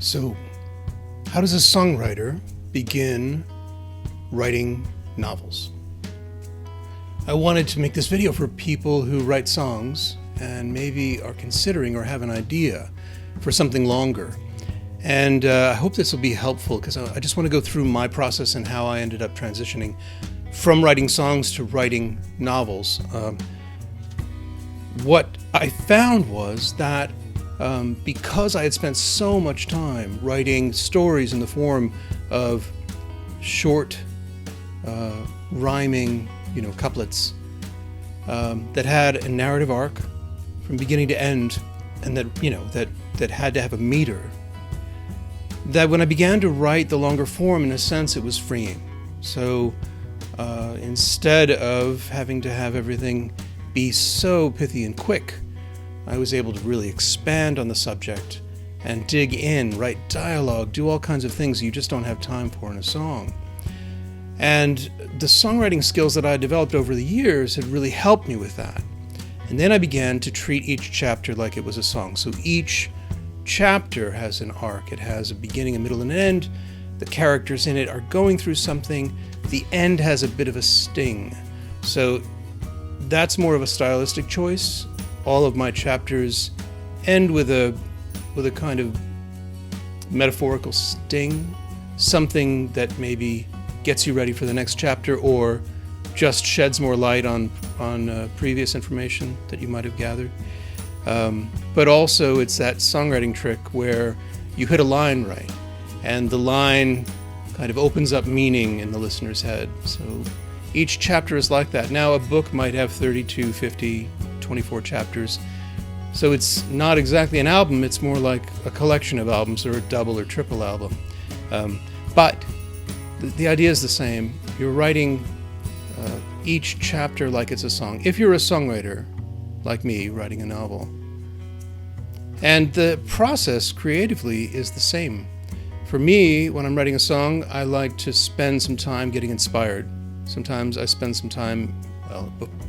So, how does a songwriter begin writing novels? I wanted to make this video for people who write songs and maybe are considering or have an idea for something longer. And I hope this will be helpful because I just want to go through my process and how I ended up transitioning from writing songs to writing novels. What I found was that because I had spent so much time writing stories in the form of short, rhyming, couplets that had a narrative arc from beginning to end, and that had to have a meter, that when I began to write the longer form, in a sense, it was freeing. So instead of having to have everything be so pithy and quick, I was able to really expand on the subject and dig in, write dialogue, do all kinds of things you just don't have time for in a song. And the songwriting skills that I developed over the years had really helped me with that. And then I began to treat each chapter like it was a song. So each chapter has an arc. It has a beginning, a middle, and an end. The characters in it are going through something. The end has a bit of a sting. So that's more of a stylistic choice. All of my chapters end with a kind of metaphorical sting, something that maybe gets you ready for the next chapter or just sheds more light on previous information that you might have gathered. But also it's that songwriting trick where you hit a line right, and the line kind of opens up meaning in the listener's head. So each chapter is like that. Now a book might have 32, 50, 24 chapters. So it's not exactly an album, it's more like a collection of albums or a double or triple album. But the idea is the same. You're writing each chapter like it's a song. If you're a songwriter, like me, writing a novel. And the process creatively is the same. For me, when I'm writing a song, I like to spend some time getting inspired. Sometimes I spend some time,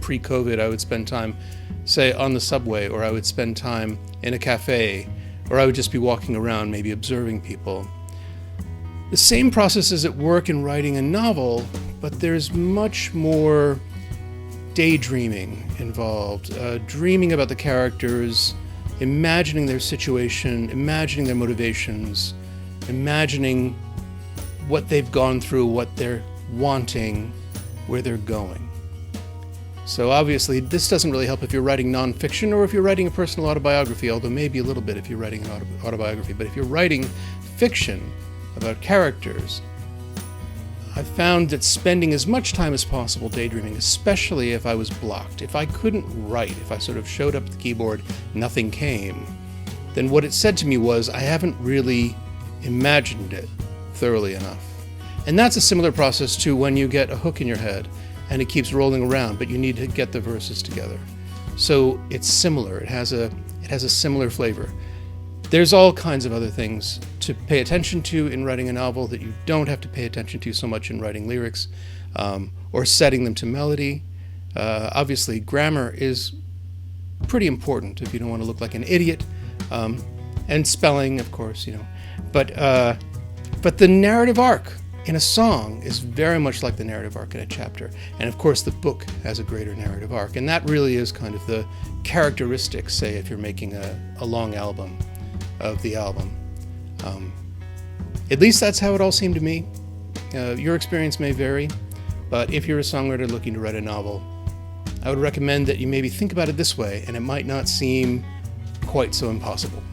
pre-COVID, I would spend time, say, on the subway, or I would spend time in a cafe, or I would just be walking around, maybe observing people. The same process is at work in writing a novel, but there's much more daydreaming involved, dreaming about the characters, imagining their situation, imagining their motivations, imagining what they've gone through, what they're wanting, where they're going. So obviously this doesn't really help if you're writing nonfiction or if you're writing a personal autobiography, although maybe a little bit if you're writing an autobiography. But if you're writing fiction about characters, I found that spending as much time as possible daydreaming, especially if I was blocked. If I couldn't write, if I sort of showed up at the keyboard, nothing came, then what it said to me was, I haven't really imagined it thoroughly enough. And that's a similar process to when you get a hook in your head and it keeps rolling around, but you need to get the verses together. So it's similar. It has a similar flavor. There's all kinds of other things to pay attention to in writing a novel that you don't have to pay attention to so much in writing lyrics or setting them to melody. Obviously, grammar is pretty important if you don't want to look like an idiot, and spelling, of course, But the narrative arc in a song is very much like the narrative arc in a chapter. And of course, the book has a greater narrative arc. And that really is kind of the characteristic, say, if you're making a long album of the album. At least that's how it all seemed to me. Your experience may vary, but if you're a songwriter looking to write a novel, I would recommend that you maybe think about it this way, and it might not seem quite so impossible.